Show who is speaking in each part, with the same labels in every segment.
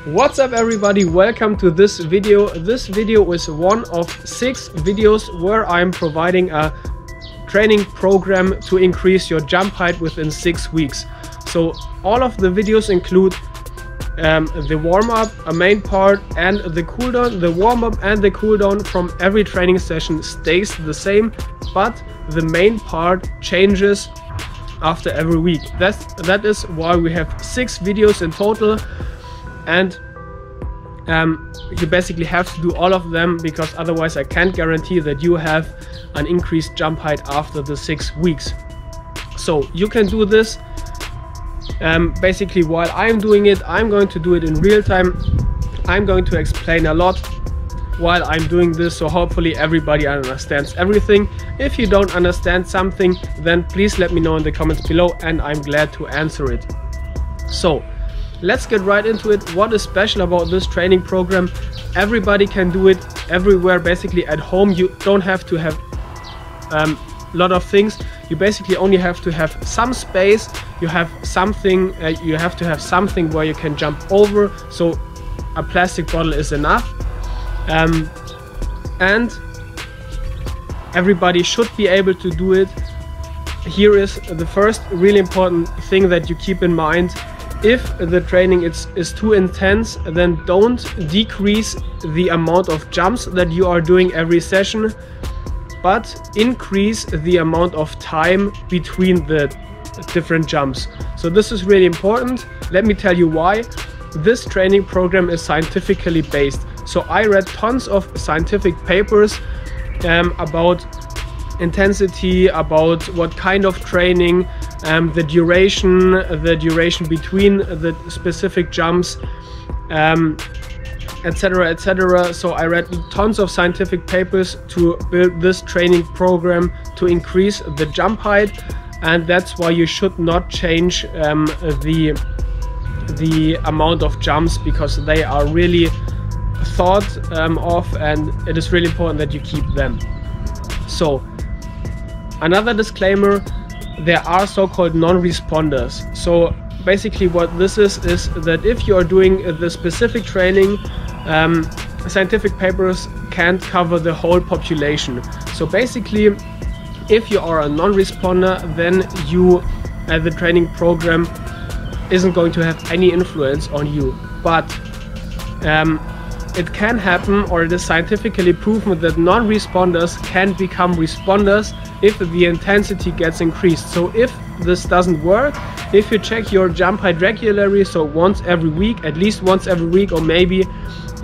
Speaker 1: What's up everybody, welcome to this video. This video is one of 6 videos where I'm providing a training program to increase your jump height within 6 weeks. So all of the videos include the warm-up, a main part, and the cooldown. The warm-up and the cooldown from every training session stays the same, but the main part changes after every week. That is why we have 6 videos in total, and you basically have to do all of them, because otherwise I can't guarantee that you have an increased jump height after the 6 weeks. So you can do this basically while I'm doing it. I'm going to do it in real time. I'm going to explain a lot while I'm doing this, so hopefully everybody understands everything. If you don't understand something, then please let me know in the comments below and I'm glad to answer it. So let's get right into it. What is special about this training program? Everybody can do it everywhere, basically at home. You don't have to have a lot of things. You basically only have to have some space. You have something, you have to have something where you can jump over, so a plastic bottle is enough. And everybody should be able to do it. Here is the first really important thing that you keep in mind. If the training is too intense, then don't decrease the amount of jumps that you are doing every session, but increase the amount of time between the different jumps. So this is really important. Let me tell you why. This training program is scientifically based. So I read tons of scientific papers about intensity, about what kind of training, the duration between the specific jumps, etc, etc. So I read tons of scientific papers to build this training program to increase the jump height, and that's why you should not change the amount of jumps, because they are really thought of, and it is really important that you keep them. So another disclaimer, there are so-called non-responders. So basically what this is that if you are doing the specific training, scientific papers can't cover the whole population. So basically, if you are a non-responder, then the training program isn't going to have any influence on you. But it can happen, or it is scientifically proven, that non-responders can become responders if the intensity gets increased. So if this doesn't work, if you check your jump height regularly, so once every week, at least once every week, or maybe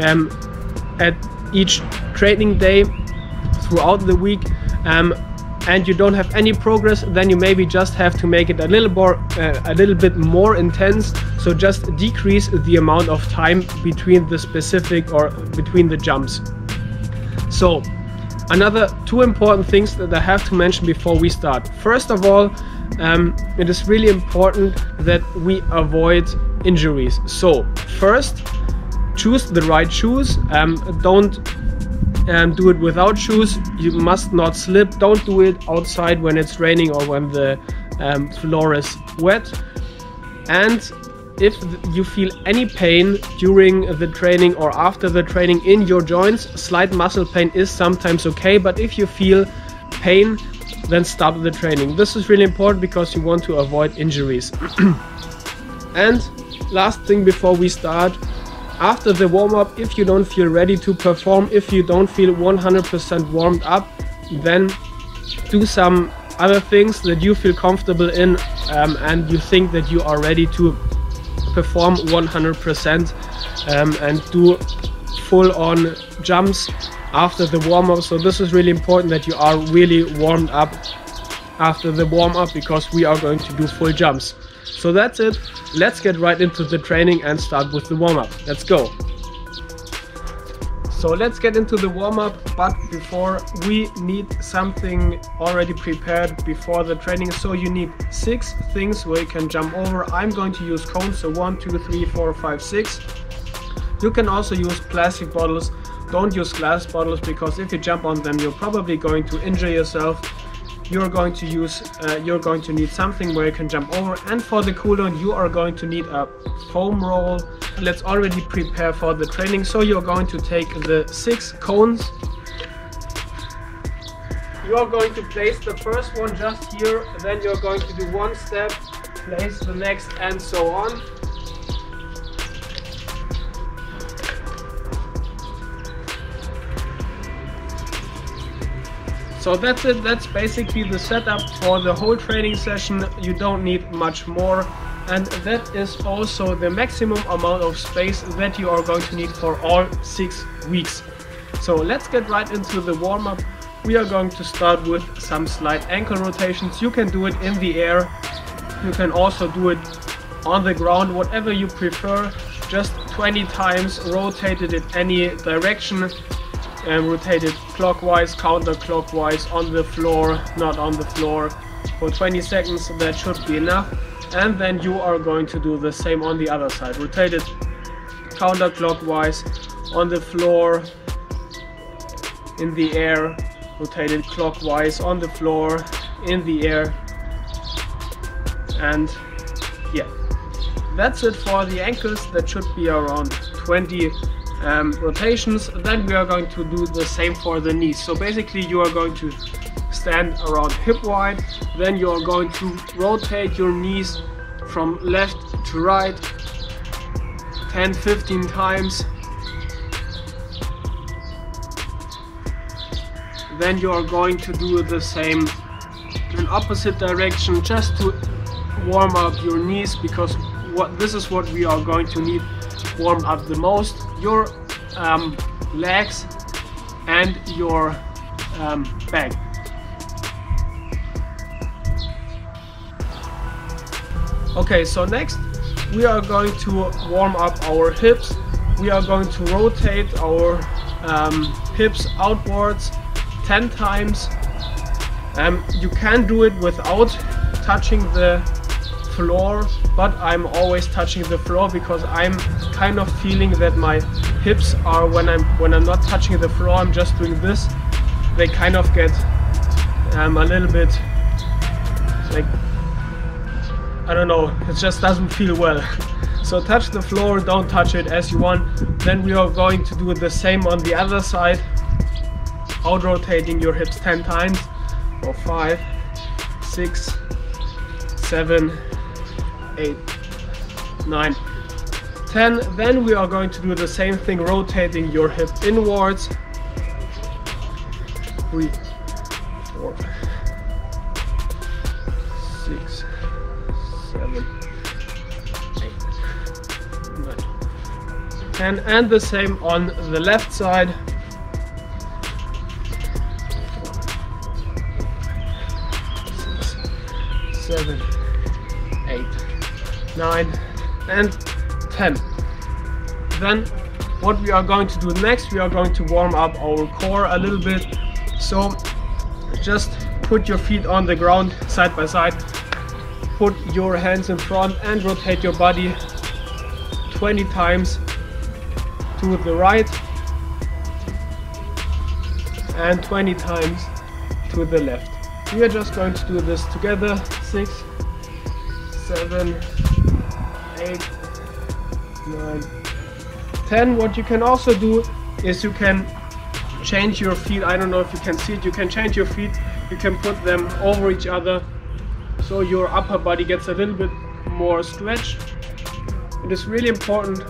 Speaker 1: at each training day throughout the week, and you don't have any progress, then you maybe just have to make it a little bit more intense. So just decrease the amount of time between the specific, or between the jumps. So another 2 important things that I have to mention before we start. First of all, it is really important that we avoid injuries. So first, choose the right shoes. Don't do it without shoes. You must not slip. Don't do it outside when it's raining or when the floor is wet. And if you feel any pain during the training or after the training in your joints, slight muscle pain is sometimes okay, but if you feel pain, then stop the training. This is really important because you want to avoid injuries. And last thing before we start, after the warm-up, if you don't feel ready to perform, if you don't feel 100% warmed up, then do some other things that you feel comfortable in, and you think that you are ready to perform 100%, and do full-on jumps after the warm-up. So this is really important that you are really warmed up after the warm-up, because we are going to do full jumps. So that's it. Let's get right into the training and start with the warm-up. Let's go. So let's get into the warm-up, but before, we need something already prepared before the training. So you need 6 things where you can jump over. I'm going to use cones, so 1, 2, 3, 4, 5, 6. You can also use plastic bottles. Don't use glass bottles, because if you jump on them, you're probably going to injure yourself. you're going to need something where you can jump over, and for the cooldown you are going to need a foam roll. Let's already prepare for the training. So you're going to take the 6 cones. You are going to place the first one just here, then you're going to do one step, place the next, and so on. So that's it, that's basically the setup for the whole training session. You don't need much more, and that is also the maximum amount of space that you are going to need for all 6 weeks. So let's get right into the warm-up. We are going to start with some slight ankle rotations. You can do it in the air, you can also do it on the ground, whatever you prefer. Just 20 times, rotated in any direction. Rotate it clockwise, counterclockwise, on the floor, not on the floor, for 20 seconds. That should be enough. And then you are going to do the same on the other side. Rotate it counterclockwise, on the floor, in the air, rotate it clockwise, on the floor, in the air. And yeah, that's it for the ankles. That should be around 20 rotations. Then we are going to do the same for the knees. So basically you are going to stand around hip wide, then you are going to rotate your knees from left to right 10-15 times. Then you are going to do the same in opposite direction, just to warm up your knees, because this is what we are going to need warm up the most. Your legs and your back. Okay, so next we are going to warm up our hips. We are going to rotate our hips outwards 10 times. You can do it without touching the floor, but I'm always touching the floor because I'm kind of feeling that my hips are, when I'm not touching the floor, I'm just doing this, they kind of get a little bit like, I don't know, it just doesn't feel well. So touch the floor, don't touch it, as you want. Then we are going to do the same on the other side, out rotating your hips 10 times. Or 5, 6, 7, 8, 9, 10. Then we are going to do the same thing, rotating your hip inwards. 3, 4, 6, 7, 8, 9, 10. And the same on the left side. 7, 8, 9, and 10. Then what we are going to do next, we are going to warm up our core a little bit. So just put your feet on the ground side by side, put your hands in front and rotate your body 20 times to the right and 20 times to the left. We are just going to do this together. 6, 7, 8, 9, 10. What you can also do is you can change your feet. I don't know if you can see it. You can change your feet. You can put them over each other, so your upper body gets a little bit more stretch. It is really important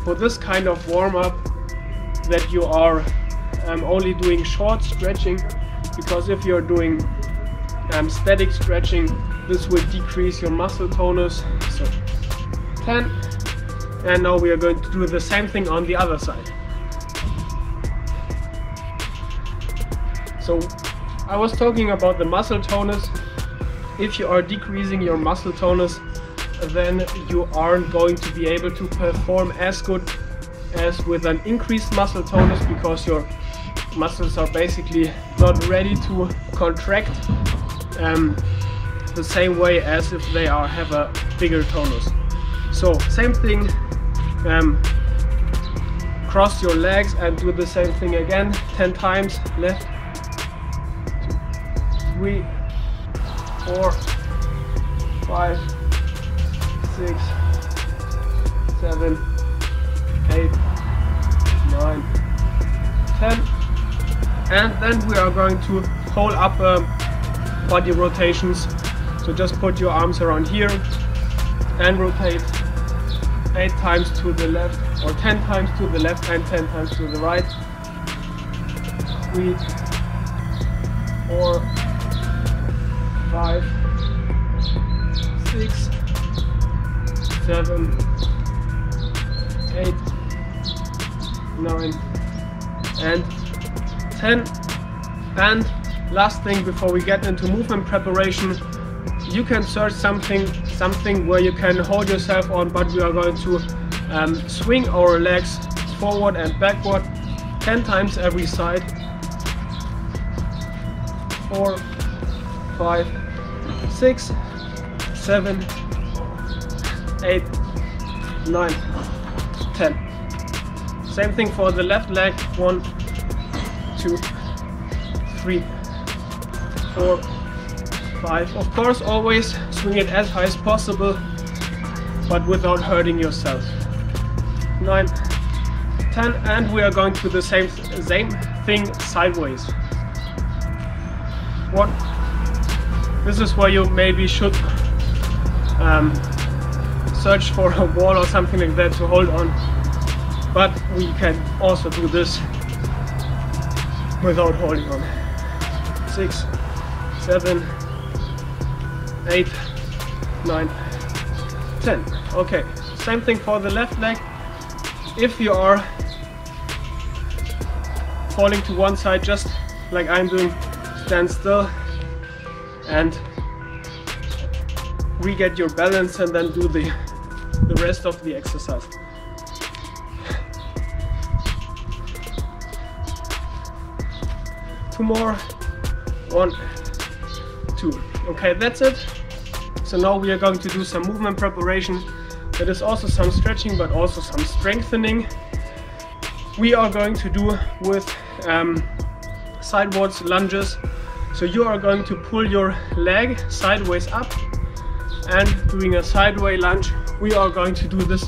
Speaker 1: for this kind of warm-up that you are only doing short stretching, because if you're doing static stretching, this will decrease your muscle tonus. So 10. And now we are going to do the same thing on the other side. So I was talking about the muscle tonus. If you are decreasing your muscle tonus, then you aren't going to be able to perform as good as with an increased muscle tonus, because your muscles are basically not ready to contract the same way as if they have a bigger tonus. So same thing, cross your legs and do the same thing again 10 times. Left, 2, 3, 4, 5, 6, 7, 8, 9, 10. And then we are going to hold up body rotations. So just put your arms around here and rotate 8 times to the left, or 10 times to the left and 10 times to the right. 3, 4, 5, 6, 7, 8, 9, and 10. And last thing before we get into movement preparation, you can search something where you can hold yourself on, but we are going to swing our legs forward and backward 10 times every side. 4, 5, 6, 7, 8, 9, 10. Same thing for the left leg. 1, 2, 3, 4, 5. Of course, always swing it as high as possible, but without hurting yourself. 9, 10, and we are going to the same thing sideways. 1. This is where you maybe should search for a wall or something like that to hold on, but we can also do this without holding on. 6, 7, 8, 9, 10. Okay, same thing for the left leg. If you are falling to one side, just like I'm doing, stand still and re-get your balance, and then do the rest of the exercise. Two more. 1, 2. Okay, that's it. So now we are going to do some movement preparation. That is also some stretching, but also some strengthening. We are going to do with sidewards lunges. So you are going to pull your leg sideways up and doing a sideways lunge. We are going to do this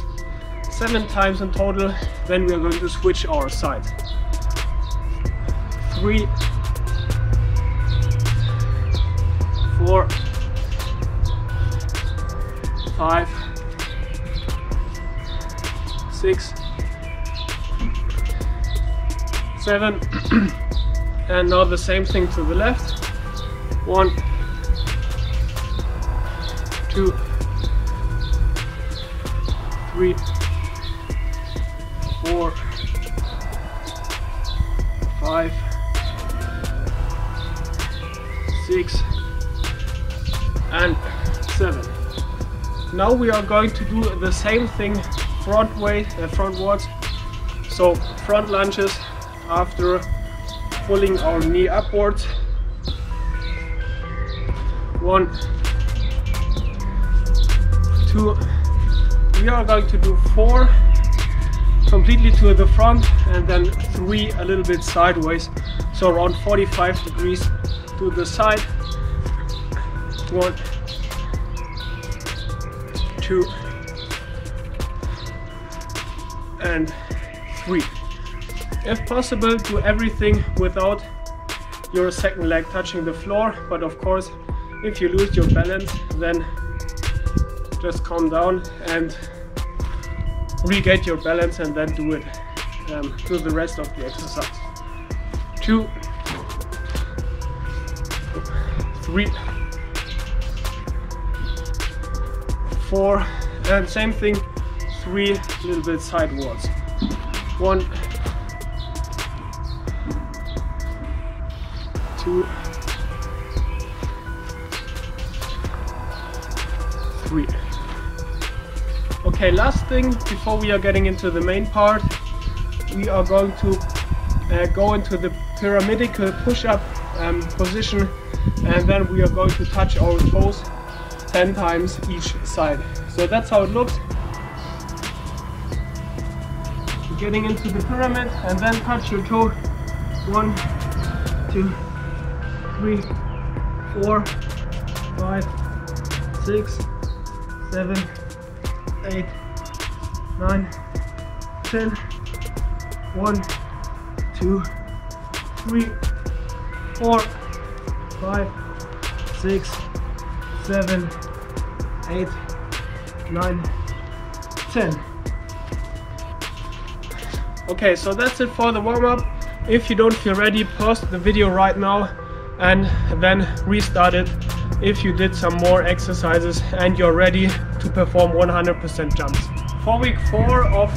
Speaker 1: 7 times in total. Then we are going to switch our side. 3, 4, 5, 6, 7, and now the same thing to the left. 1, 2, 3, 4, 5, 6, and 7. Now we are going to do the same thing frontwards. So front lunges after pulling our knee upwards. 1, 2. We are going to do 4 completely to the front, and then 3 a little bit sideways, so around 45 degrees to the side. 1, 2, and 3. If possible, do everything without your second leg touching the floor, but of course, if you lose your balance, then just calm down and re-get your balance, and then do it to the rest of the exercise. 2, 3, 4, and same thing, 3 a little bit sidewards. 1, 2, 3. Okay, last thing before we are getting into the main part, we are going to go into the pyramidical push-up position, and then we are going to touch our toes 10 times each side. So that's how it looks. Getting into the pyramid, and then touch your toe. 1, 2, 3, 4, 5, 6, 7, 8, 9, 10. 1, 2, 3, 4, 5, 6, 7, 8, 9, 10. Okay, so that's it for the warm-up. If you don't feel ready, pause the video right now and then restart it if you did some more exercises and you're ready to perform 100% jumps. For week 4 of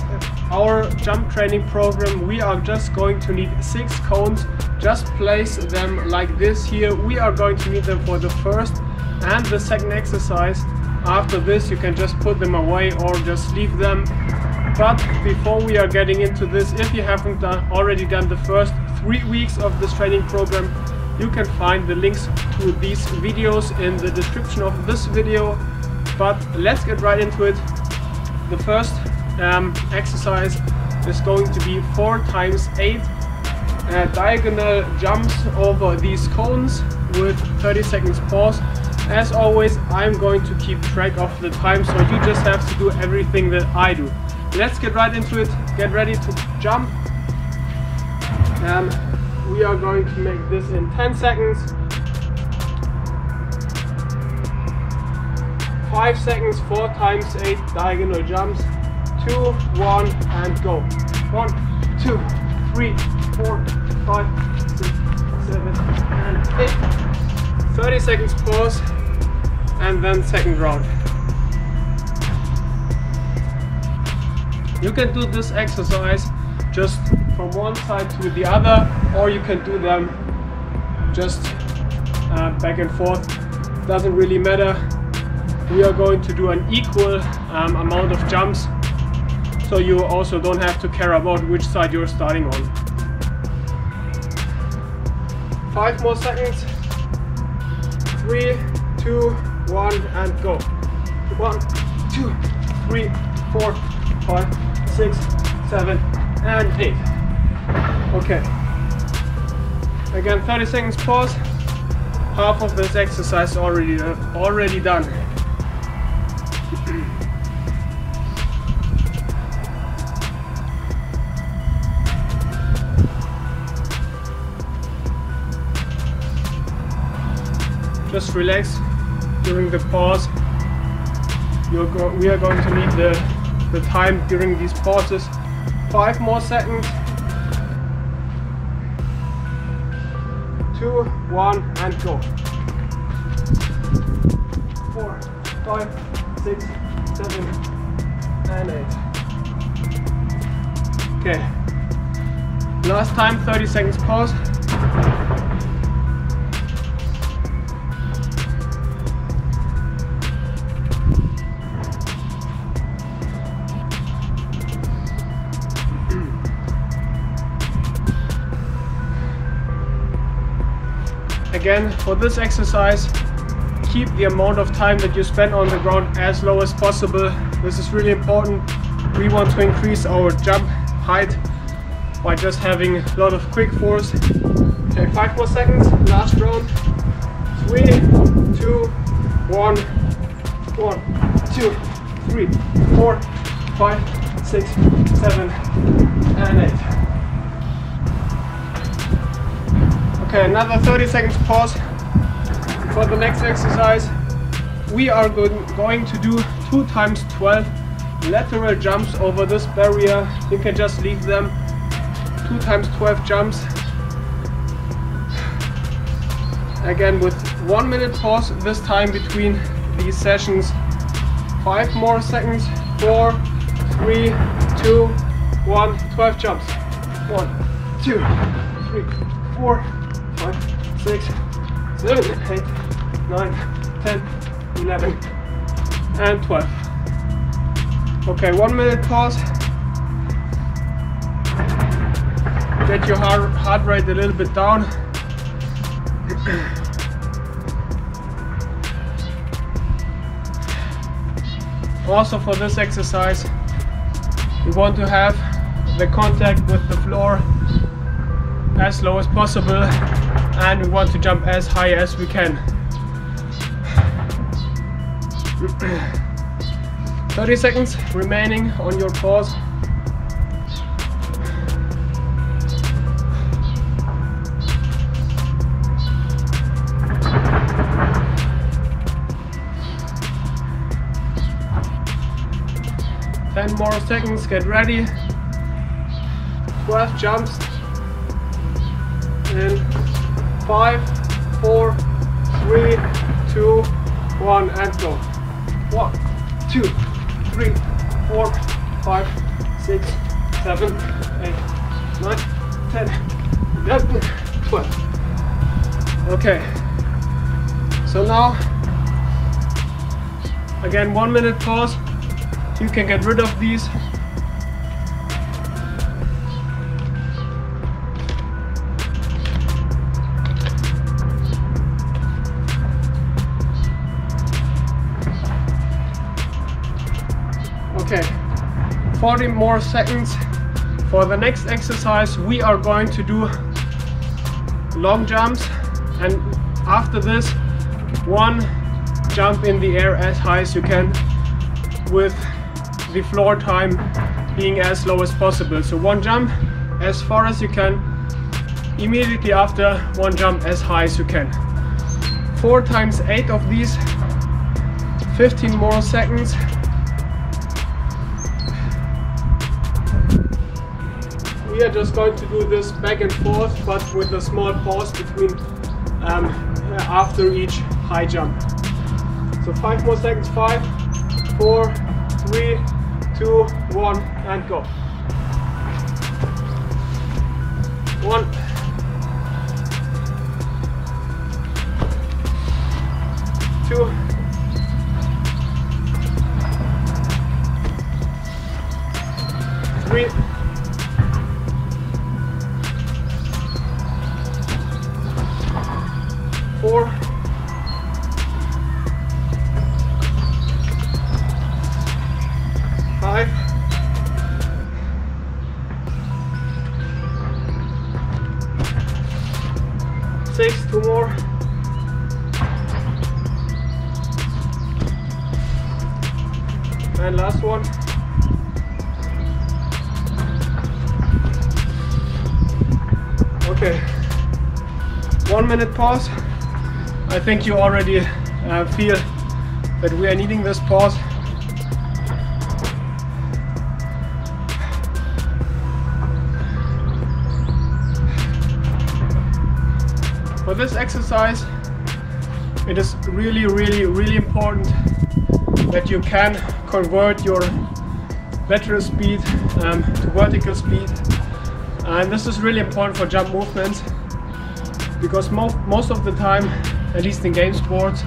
Speaker 1: our jump training program, we are just going to need 6 cones. Just place them like this here. We are going to need them for the first and the second exercise. After this you can just put them away or just leave them. But before we are getting into this, if you haven't already done the first 3 weeks of this training program, you can find the links to these videos in the description of this video. But let's get right into it. The first exercise is going to be 4 times 8 diagonal jumps over these cones with 30 seconds pause. As always, I'm going to keep track of the time, so you just have to do everything that I do. Let's get right into it. Get ready to jump. We are going to make this in 10 seconds. 5 seconds, 4 times 8 diagonal jumps. 2, 1, and go. 1, 2, 3, 4, 5, 6, 7, and 8. 30 seconds pause, and then second round. You can do this exercise just from one side to the other, or you can do them just back and forth. Doesn't really matter. We are going to do an equal amount of jumps, so you also don't have to care about which side you're starting on. 5 more seconds. 3, 2, 1, and go. 1, 2, 3, 4, 5, 6, 7, and 8. Okay. Again, 30 seconds pause. Half of this exercise already done. Just relax during the pause. We are going to need the time during these pauses. 5 more seconds. 2, 1, and go. 4, 5, 6, 7, and 8. Okay. Last time, 30 seconds pause. Again, for this exercise, keep the amount of time that you spend on the ground as low as possible. This is really important. We want to increase our jump height by just having a lot of quick force. Okay, 5 more seconds, last round. 3, 2, 1, 1, 2, 3, 4, 5, 6, 7, and 8. Okay, another 30 seconds pause. For the next exercise, we are going to do 2 times 12 lateral jumps over this barrier. You can just leave them. 2 times 12 jumps. Again with 1 minute pause this time between these sessions. 5 more seconds. 4, 3, 2, 1. 12 jumps. 1, 2, 3, 4, 5, 6, 7, 8, 9, 10, 11, and 12. Okay, 1 minute pause. Get your heart rate a little bit down. Also for this exercise, we want to have the contact with the floor as low as possible, and we want to jump as high as we can. 30 seconds remaining on your pause. Ten more seconds, get ready. 12 jumps in 5, 4, 3, 2, 1 and go. 1, 2, 3, 4, 5, 6, 7, 8, 9, 10, 11, 12. Okay, so now again 1 minute pause. You can get rid of these. Okay, 40 more seconds. For the next exercise we are going to do long jumps, and after this one jump in the air as high as you can, with the floor time being as low as possible. So one jump as far as you can, immediately after one jump as high as you can. 4 times 8 of these, 15 more seconds. We are just going to do this back and forth, but with a small pause between after each high jump. So 5 more seconds, 5, 4, 3, 2, 1 and go. 1, 2, 3, 4, 5, 6, 2 more, and last one. Okay, 1 minute pause. I think you already feel that we are needing this pause. For this exercise, it is really important that you can convert your lateral speed to vertical speed, and this is really important for jump movements, because most of the time, at least in game sports,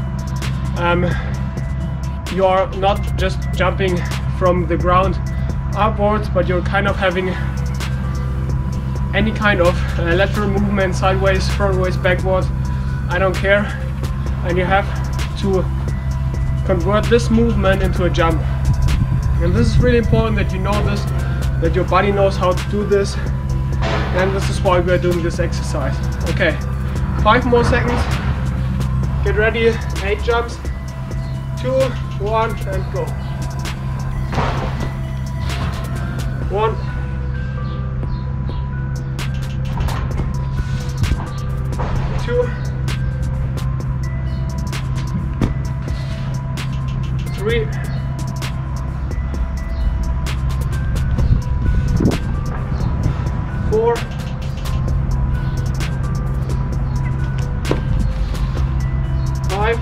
Speaker 1: you are not just jumping from the ground upwards, but you're kind of having any kind of lateral movement, sideways, frontways, backwards, I don't care, and you have to convert this movement into a jump. And this is really important that you know this, that your body knows how to do this, and this is why we are doing this exercise. Okay, 5 more seconds, get ready, 8 jumps, 2, 1 and go. 1, 2, 3, 4, 5,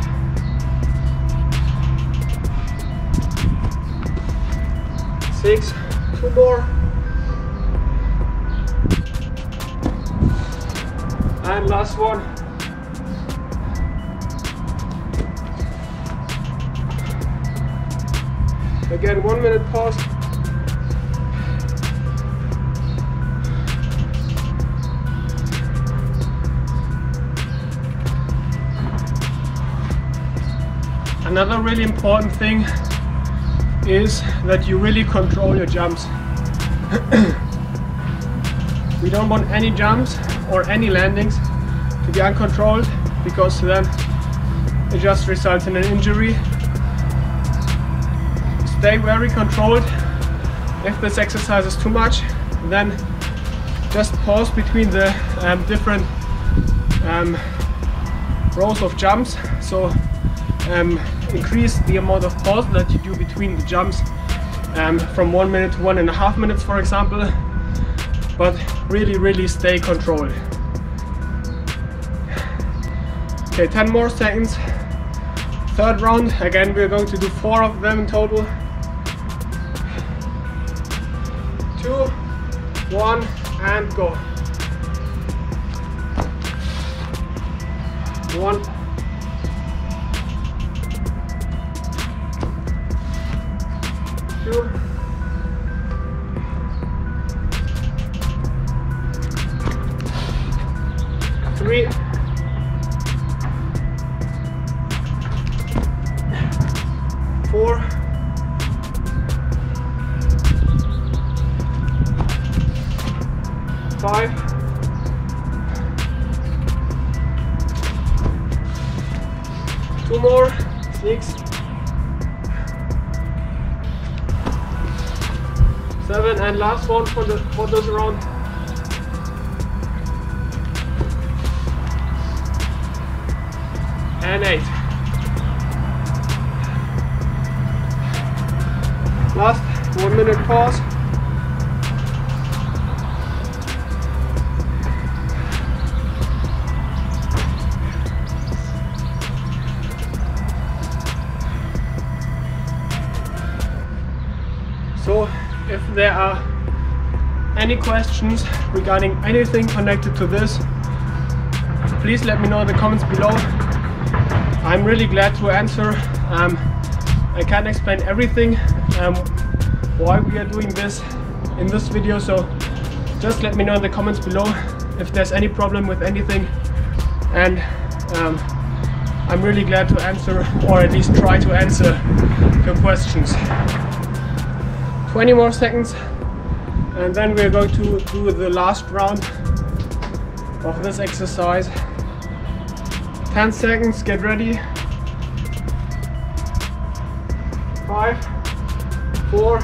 Speaker 1: 6, 2 more, and last one. Again, 1 minute pause. Another really important thing is that you really control your jumps. We don't want any jumps or any landings to be uncontrolled, because then it just results in an injury. stay very controlled. If this exercise is too much, then just pause between the different rows of jumps. So increase the amount of pause that you do between the jumps from 1 minute to 1.5 minutes, for example, but really stay controlled. Okay, 10 more seconds. Third round. Again, we're going to do 4 of them in total. 2, 1, and go. 1, 2, 3, 4, 5, 2 more, 6, 7, and last one for this round. And 8. Last 1 minute pause. So if there are any questions regarding anything connected to this, please let me know in the comments below. I'm really glad to answer. I can't explain everything why we are doing this in this video, so just let me know in the comments below if there's any problem with anything, and I'm really glad to answer, or at least try to answer your questions. 20 more seconds, and then we're going to do the last round of this exercise. 10 seconds, get ready. 5, 4,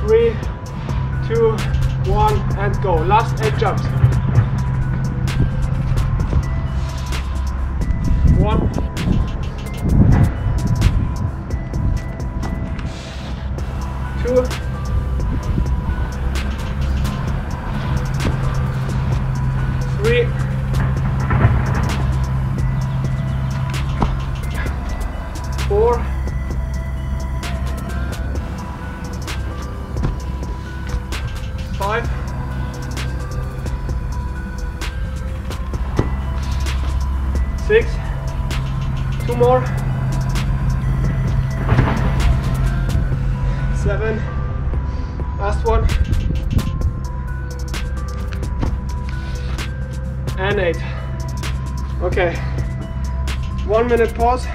Speaker 1: 3, 2, 1, and go. Last 8 jumps. 1, 2, 3, 4, 5, 6, 2 more, 7, last one, and 8. Okay, 1 minute pause.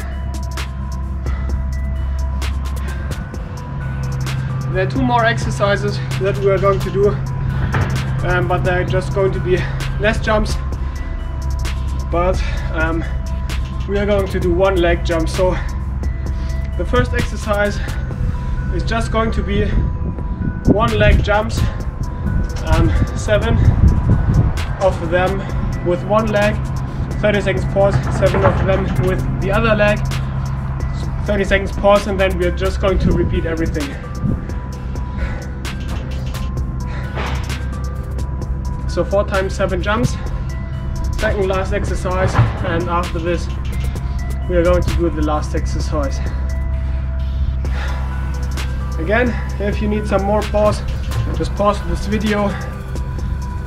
Speaker 1: There are 2 more exercises that we are going to do, but they're just going to be less jumps, but we are going to do 1 leg jump. So the first exercise is just going to be 1 leg jumps, 7 of them with 1 leg, 30 seconds pause, 7 of them with the other leg, 30 seconds pause, and then we're just going to repeat everything. So 4 times 7 jumps, second last exercise, and after this we are going to do the last exercise. Again, if you need some more pause, just pause this video,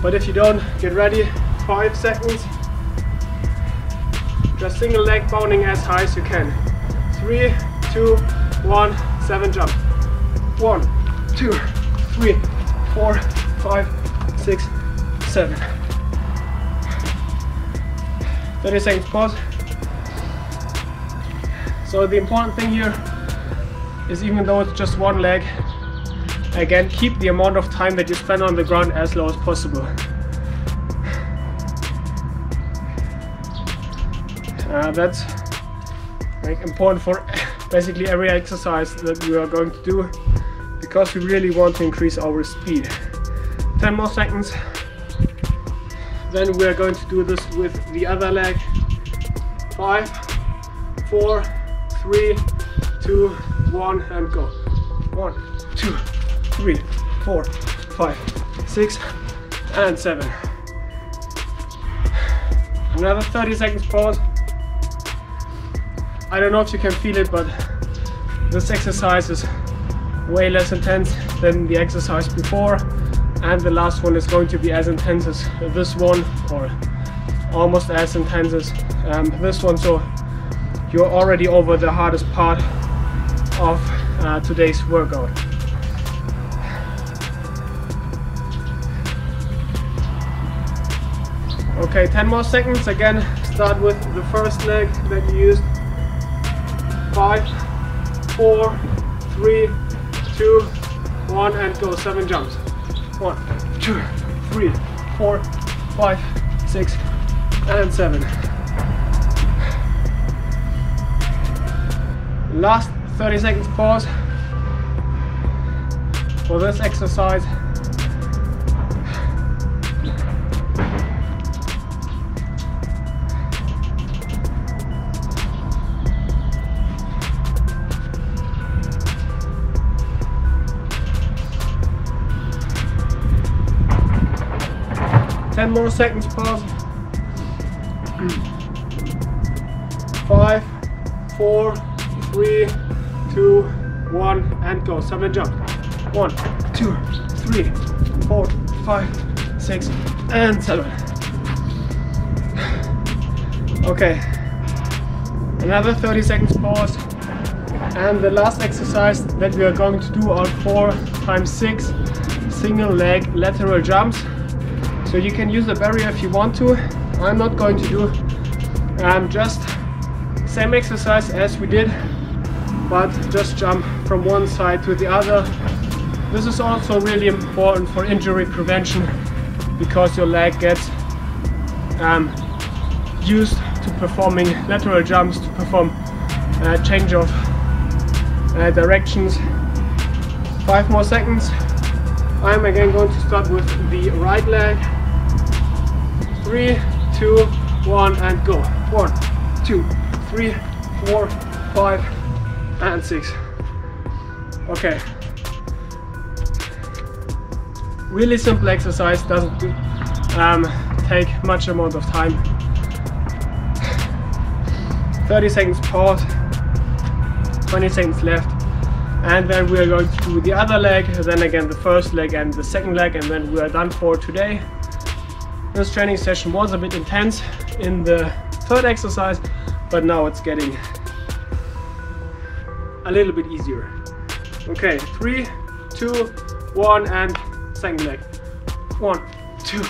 Speaker 1: but if you don't, get ready. 5 seconds, just single leg bounding as high as you can. 3, 2, 1, 7 jump. 1, 2, 3, 4, 5, 6, 7. 30 seconds pause. So the important thing here is, even though it's just 1 leg, again, keep the amount of time that you spend on the ground as low as possible. That's like important for basically every exercise that we are going to do, because we really want to increase our speed. 10 more seconds. Then we are going to do this with the other leg. 5, 4, 3, 2, 1, and go. 1, 2, 3, 4, 5, 6, and 7. Another 30 seconds pause. I don't know if you can feel it, but this exercise is way less intense than the exercise before, and the last one is going to be as intense as this one, or almost as intense as this one, so you're already over the hardest part of today's workout. Okay, 10 more seconds. Again, start with the first leg that you used. 5, 4, 3, 2, 1, and go. 7 jumps. 1, 2, 3, 4, 5, 6, and 7. Last 30 seconds pause for this exercise. Ten more seconds pause. 5, 4, 3, 2, 1, and go. 7 jumps. 1, 2, 3, 4, 5, 6, and 7. Okay, another 30 seconds pause, and the last exercise that we are going to do are 4 times 6 single leg lateral jumps. So you can use the barrier if you want to. I'm not going to do just same exercise as we did, but just jump from one side to the other. This is also really important for injury prevention, because your leg gets used to performing lateral jumps, to perform change of directions. 5 more seconds. I'm again going to start with the right leg. 3, 2, 1, and go. 1, 2, 3, 4, 5, and 6. Okay. Really simple exercise, doesn't take much amount of time. 30 seconds pause, 20 seconds left, and then we are going to do the other leg, then again the first leg and the second leg, and then we are done for today. This training session was a bit intense in the third exercise, but now it's getting a little bit easier. Okay, 3, 2, 1, and second leg. 1, 2,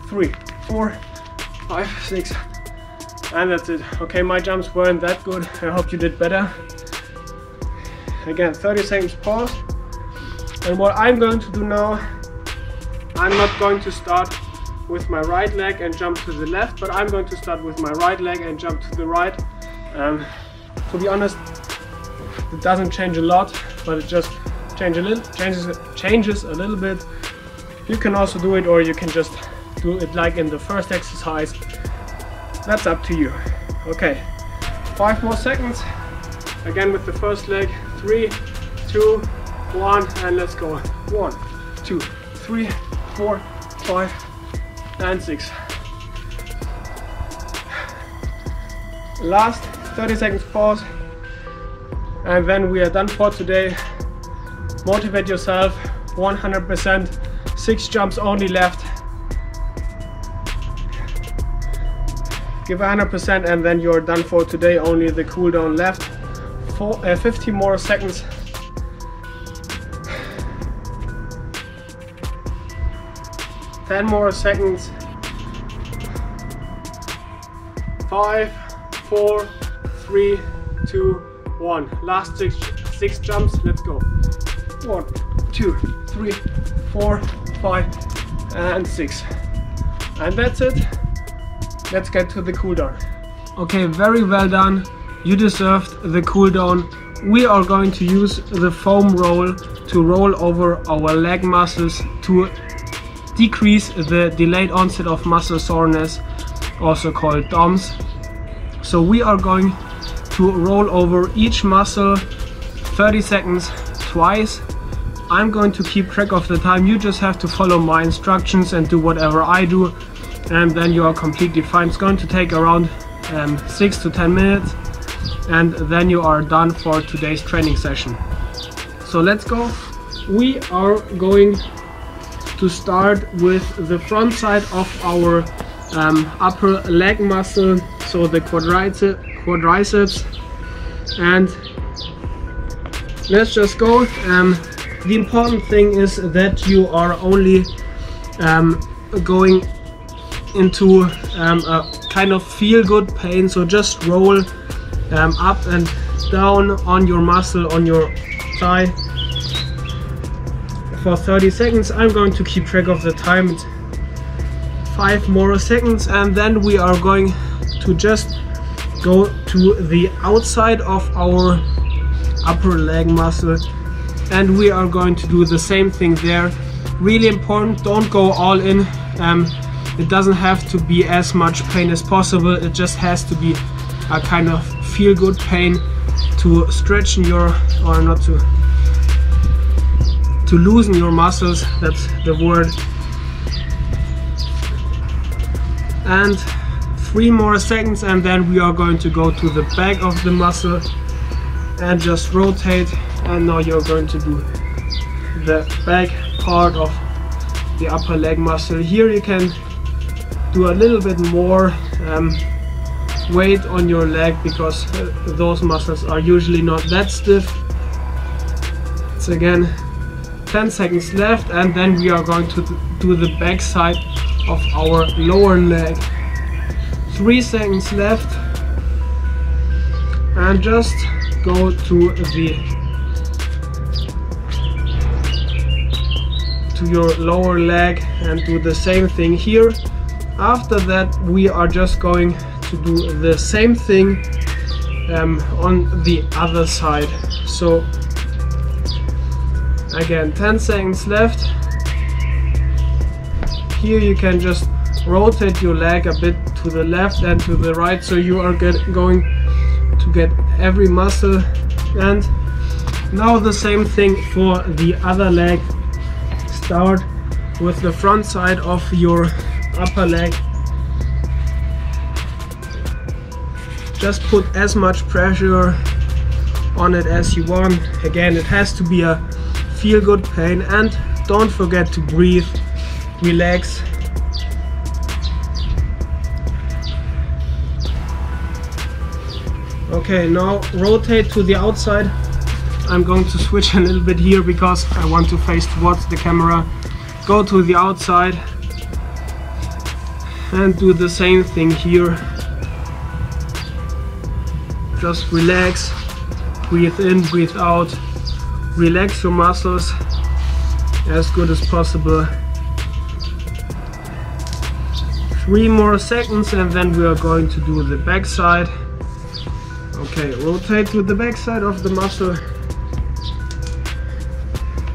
Speaker 1: 3, 4, 5, 6, and that's it. Okay, my jumps weren't that good. I hope you did better. Again, 30 seconds pause. And what I'm going to do now, I'm not going to start with my right leg and jump to the left, but I'm going to start with my right leg and jump to the right. To be honest, it doesn't change a lot, but it just changes a little bit. You can also do it, or you can just do it like in the first exercise. That's up to you. Okay, 5 more seconds. Again with the first leg. 3, 2, 1, and let's go. 1, 2, 3, 4, 5, and 6. Last 30 seconds pause, and then we are done for today. Motivate yourself 100%. 6 jumps only left. Give 100%, and then you're done for today. Only the cool down left. 50 more seconds. 10 more seconds. 5, 4, 3, 2, 1. Last 6 jumps. Let's go. 1, 2, 3, 4, 5, and 6. And that's it. Let's get to the cool down. Okay, very well done. You deserved the cool down we are going to use the foam roll to roll over our leg muscles to decrease the delayed onset of muscle soreness, also called DOMS. So we are going to roll over each muscle 30 seconds twice. I'm going to keep track of the time. You just have to follow my instructions and do whatever I do, and then you are completely fine. It's going to take around 6 to 10 minutes, and then you are done for today's training session. So let's go. We are going to start with the front side of our upper leg muscle, so the quadriceps, and let's just go. The important thing is that you are only going into a kind of feel-good pain, so just roll up and down on your muscle on your thigh for 30 seconds. I'm going to keep track of the time. It's 5 more seconds, and then we are going to just go to the outside of our upper leg muscle, and we are going to do the same thing there. Really important, don't go all in. It doesn't have to be as much pain as possible. It just has to be a kind of feel-good pain to stretch your, or not to loosen your muscles, that's the word. And 3 more seconds, and then we are going to go to the back of the muscle and just rotate. And now you're going to do the back part of the upper leg muscle. Here you can do a little bit more weight on your leg, because those muscles are usually not that stiff. It's again 10 seconds left, and then we are going to do the back side of our lower leg. 3 seconds left, and just go to your lower leg and do the same thing here. After that, we are just going to do the same thing on the other side. So again, 10 seconds left. Here you can just rotate your leg a bit to the left and to the right, so you are going to get every muscle. And now the same thing for the other leg. Start with the front side of your upper leg. Just put as much pressure on it as you want. Again, it has to be a feel-good pain, and don't forget to breathe, relax. Okay, now rotate to the outside. I'm going to switch a little bit here because I want to face towards the camera. Go to the outside and do the same thing here. Just relax, breathe in, breathe out, relax your muscles as good as possible. 3 more seconds, and then we are going to do the back side. Okay, rotate to the back side of the muscle.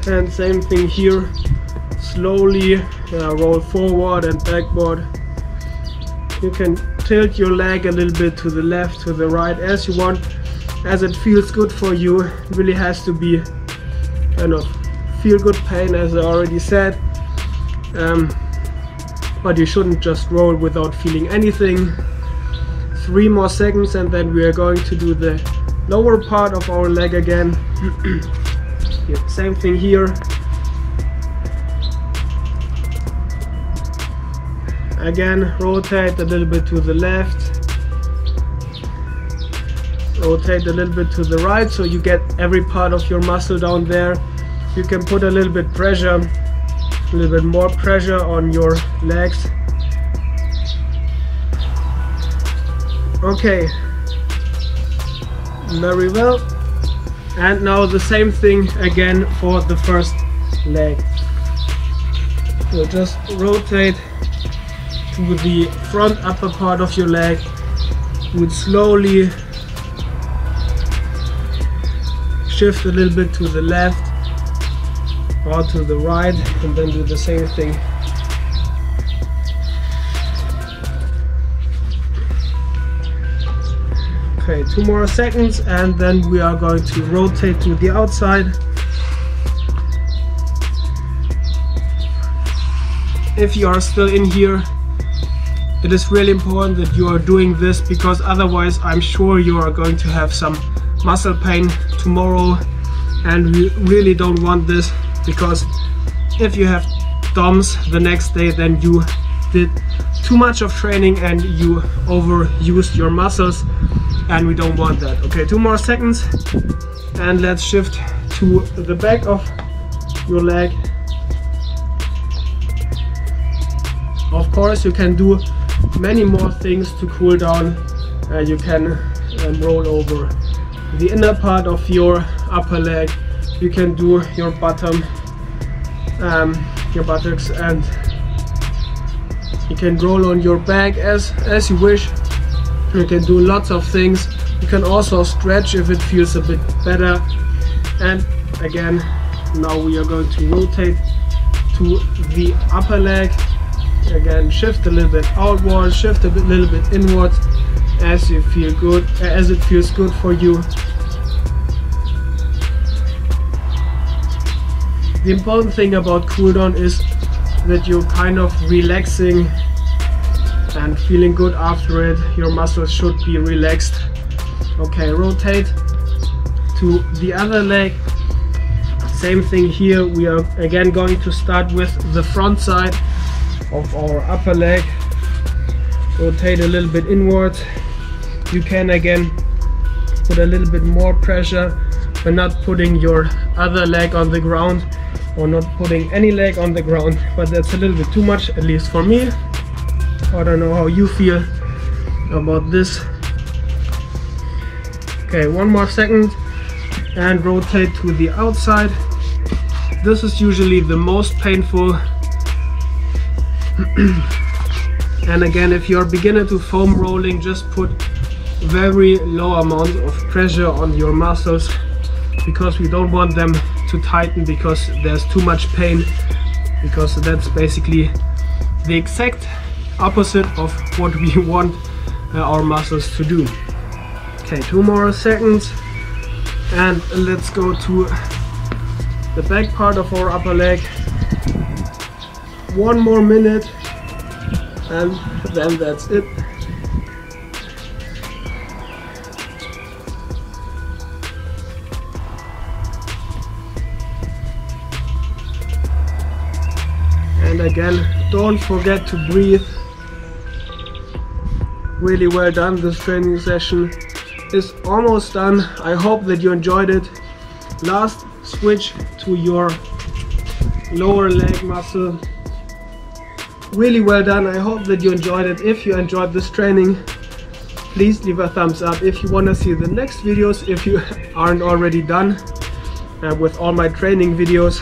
Speaker 1: And same thing here, slowly roll forward and backward. You can tilt your leg a little bit to the left, to the right, as you want, as it feels good for you. It really has to be kind of feel good pain, as I already said, but you shouldn't just roll without feeling anything. 3 more seconds, and then we are going to do the lower part of our leg again. Yeah, same thing here. Again, rotate a little bit to the left, rotate a little bit to the right, so you get every part of your muscle down there. You can put a little bit pressure, a little bit more pressure on your legs. Okay, very well. And now the same thing again for the first leg. So just rotate to the front upper part of your leg. Do it slowly. shift a little bit to the left or to the right, and then do the same thing. Okay, 2 more seconds, and then we are going to rotate to the outside. If you are still in here, it is really important that you are doing this, because otherwise I'm sure you are going to have some muscle pain tomorrow, and we really don't want this, because if you have DOMS the next day, then you did too much of training and you overused your muscles, and we don't want that. Okay, 2 more seconds, and let's shift to the back of your leg. Of course, you can do many more things to cool down. You can roll over the inner part of your upper leg. You can do your bottom, your buttocks, and you can roll on your back as you wish. You can do lots of things. You can also stretch if it feels a bit better. And again, now we are going to rotate to the upper leg. Again, shift a little bit outwards, shift a little bit inwards as you feel good, as it feels good for you. The important thing about cool down is that you're kind of relaxing and feeling good after it. Your muscles should be relaxed. Okay, rotate to the other leg. Same thing here. We are again going to start with the front side of our upper leg. Rotate a little bit inwards. You can again put a little bit more pressure by not putting your other leg on the ground, or not putting any leg on the ground, but that's a little bit too much, at least for me. I don't know how you feel about this. Okay, 1 more second, and rotate to the outside. This is usually the most painful. And again, if you're a beginner to foam rolling, just put very low amount of pressure on your muscles, because we don't want them to tighten because there's too much pain, because that's basically the exact opposite of what we want our muscles to do. Okay, 2 more seconds, and let's go to the back part of our upper leg. 1 more minute, and then that's it. And again, don't forget to breathe. Really well done. This training session is almost done. I hope that you enjoyed it. Last switch to your lower leg muscle. Really well done. I hope that you enjoyed it. If you enjoyed this training, please leave a thumbs up. If you want to see the next videos, if you aren't already done with all my training videos,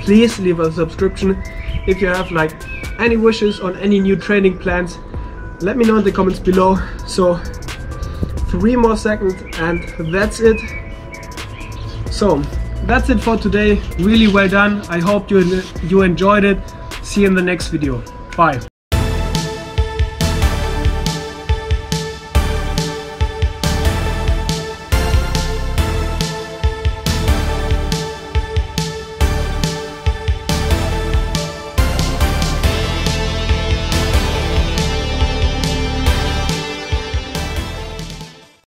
Speaker 1: please leave a subscription. If you have like any wishes on any new training plans, let me know in the comments below. So 3 more seconds, and that's it. So that's it for today. Really well done. I hope you enjoyed it. See you in the next video. Bye.